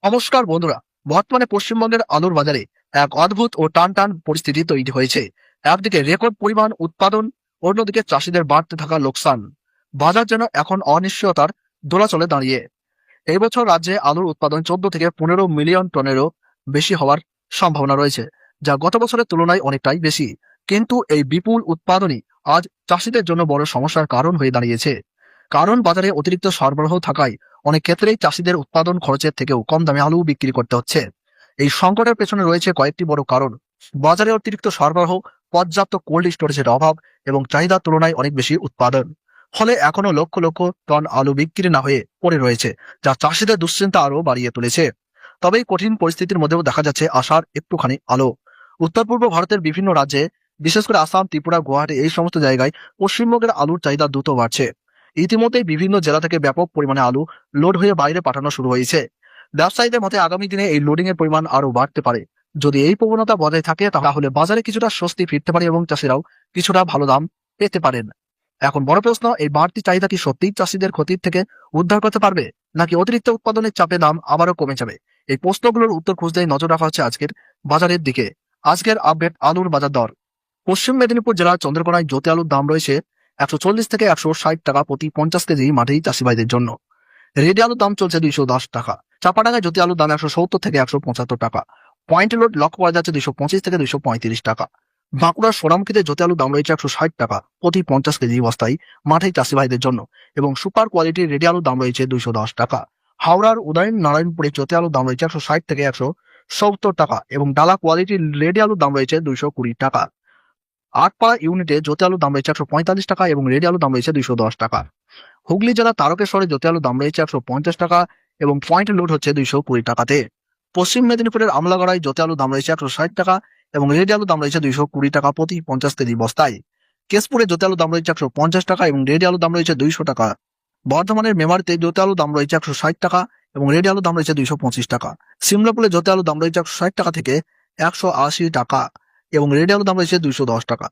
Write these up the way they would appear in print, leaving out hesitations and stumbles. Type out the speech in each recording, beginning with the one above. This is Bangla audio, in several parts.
নমস্কার বন্ধুরা। বর্তমানে পশ্চিমবঙ্গের আলুর বাজারে এক অদ্ভুত ও টান পরিস্থিতি তৈরি হয়েছে। একদিকে রেকর্ড পরিমাণ উৎপাদন, অন্যদিকে চাষিদের বাড়তে থাকা লোকসান। বাজার যেন এখন অনিশ্চয়তার দোলাচলে দাঁড়িয়ে। এই বছর রাজ্যে আলুর উৎপাদন 14 থেকে 15 মিলিয়ন টনেরও বেশি হওয়ার সম্ভাবনা রয়েছে, যা গত বছরের তুলনায় অনেকটাই বেশি। কিন্তু এই বিপুল উৎপাদনই আজ চাষিদের জন্য বড় সমস্যার কারণ হয়ে দাঁড়িয়েছে। কারণ বাজারে অতিরিক্ত সরবরাহ থাকায় অনেক ক্ষেত্রেই চাষিদের উৎপাদন খরচের থেকেও কম দামে আলু বিক্রি করতে হচ্ছে। এই সংকটের পেছনে রয়েছে কয়েকটি বড় কারণ। বাজারে অতিরিক্ত সরবরাহ, পর্যাপ্ত কোল্ড স্টোরেজের অভাব এবং চাহিদার তুলনায় অনেক বেশি উৎপাদন। ফলে এখনো লক্ষ লক্ষ টন আলু বিক্রি না হয়ে পড়ে রয়েছে, যা চাষিদের দুশ্চিন্তা আরো বাড়িয়ে তুলেছে। তবে এই কঠিন পরিস্থিতির মধ্যেও দেখা যাচ্ছে আশার একটুখানি আলো। উত্তর পূর্ব ভারতের বিভিন্ন রাজ্যে, বিশেষ করে আসাম, ত্রিপুরা, গুয়াহাটি এই সমস্ত জায়গায় পশ্চিমবঙ্গের আলুর চাহিদা দ্রুত বাড়ছে। ইতিমধ্যেই বিভিন্ন জেলা থেকে ব্যাপক পরিমাণে আলু লোড হয়ে বাইরে পাঠানো শুরু হয়েছে। ব্যবসায়ীদের মতে আগামী দিনে এই লোডিং এর পরিমাণ আরো বাড়তে পারে। যদি এই প্রবণতা বজায় থাকে তাহলে বাজারে কিছুটা স্বস্তি ফিরতে পারে এবং চাষিরাও কিছুটা ভালো দাম পেতে পারেন। এখন বড় প্রশ্ন, এই বাড়তি চাহিদা কি সত্যিই চাষিদের ক্ষতির থেকে উদ্ধার করতে পারবে, নাকি অতিরিক্ত উৎপাদনের চাপে দাম আবারও কমে যাবে? এই প্রশ্নগুলোর উত্তর খুঁজতেই নজর রাখা হচ্ছে আজকের বাজারের দিকে। আজকের আপডেট আলুর বাজার দর। পশ্চিম মেদিনীপুর জেলার চন্দ্রকোনায় জ্যোতি আলুর দাম রয়েছে 140 থেকে 160 টাকা প্রতি 50 কেজি মাঠেই চাষি ভাইদের জন্য। রেডি আলুর দাম চলছে 210 টাকা। চাপাডাঙ্গায় জ্যোতি আলুর দাম 170 থেকে 175 টাকা। পয়েন্ট লোড লক্ষ্য করা যাচ্ছে 225 থেকে 235 টাকা। বাঁকুড়ার সোনামুখীতে জ্যোতি আলুর দাম রয়েছে 160 টাকা প্রতি 50 কেজি বস্তায় মাঠেই চাষি ভাইদের জন্য, এবং সুপার কোয়ালিটির রেডি আলুর দাম রয়েছে 210 টাকা। হাওড়ার উদয়ন নারায়ণপুরে জ্যোতি আলুর দাম রয়েছে 160 থেকে 170 টাকা এবং ডালা কোয়ালিটির রেডি আলুর দাম রয়েছে 220 টাকা। আটপাড়া ইউনিটে জ্যোতি আলুর দাম রয়েছে 145 টাকা এবং রেডি আলুর দাম রয়েছে 210 টাকা। হুগলি জেলা তারকেশ্বরে জ্যোতি আলুর দাম রয়েছে 150 টাকা এবং পয়েন্ট লোড হচ্ছে 220 টাকাতে। পশ্চিম মেদিনীপুরের আমলাগড়ায় জ্যোতি আলুর দাম রয়েছে 160 টাকা এবং রেডি আলুর দাম রয়েছে 220 টাকা প্রতি 50 কেজি বস্তায়। কেশপুরে জ্যোতি আলুর দাম রয়েছে 150 টাকা এবং রেডি আলুর দাম রয়েছে 200 টাকা। বর্ধমানের মেমারিতে জ্যোতি আলুর দাম রয়েছে 160 টাকা এবং রেডি আলুর দাম রয়েছে 225 টাকা। সিমলাপুরে জ্যোতি আলুর দাম রয়েছে 160 টাকা থেকে 180 টাকা এবং রেডি আলুর দাম রয়েছে 210 টাকা।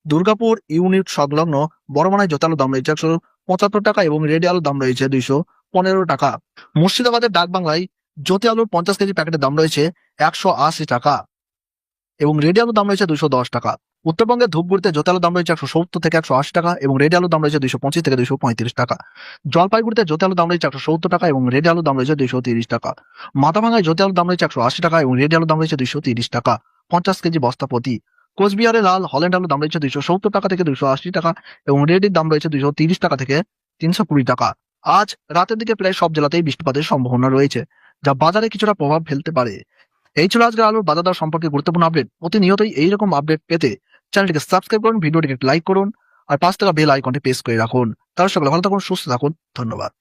দুর্গাপুর ইউনিট সংলগ্ন বড়মানায় জ্যোতি আলুর দাম রয়েছে 175 টাকা এবং রেডি আলুর দাম রয়েছে 215 টাকা। মুর্শিদাবাদের ডাকবাংলায় জ্যোতি আলুর 50 কেজি প্যাকেটের দাম রয়েছে 180 টাকা এবং রেডি আলুর দাম রয়েছে 210 টাকা। উত্তরবঙ্গের ধূপগুড়িতে জ্যোতি আলুর দাম রয়েছে 170 থেকে 180 টাকা এবং রেডি আলুর দাম রয়েছে 225 থেকে 235 টাকা। জলপাইগুড়িতে জ্যোতি আলুর দাম রয়েছে 170 টাকা এবং রেডি আলুর দাম রয়েছে 230 টাকা। মাথাভাঙায় জ্যোতি আলুর দাম রয়েছে 180 টাকা এবং রেডি আলুর দাম রয়েছে 230 টাকা 50 কেজি বস্তা প্রতি। কোচবিহারে লাল হল্যান্ড আলুর দাম রয়েছে 270 টাকা থেকে 280 টাকা এবং রেডির দাম রয়েছে 230 টাকা থেকে 320 টাকা। আজ রাতের দিকে প্রায় সব জেলাতেই বৃষ্টিপাতের সম্ভাবনা রয়েছে, যা বাজারে কিছুটা প্রভাব ফেলতে পারে। এই ছিল আজকের আলুর বাজার দর সম্পর্কে গুরুত্বপূর্ণ আপডেট। প্রতিনিয়তই এইরকম আপডেট পেতে চ্যানেলটিকে সাবস্ক্রাইব করুন, ভিডিওটিকে লাইক করুন আর পাঁচ টাকা বেল আইকনটি প্রেস করে রাখুন। তাহলে সকলে ভালো থাকুন, সুস্থ থাকুন। ধন্যবাদ।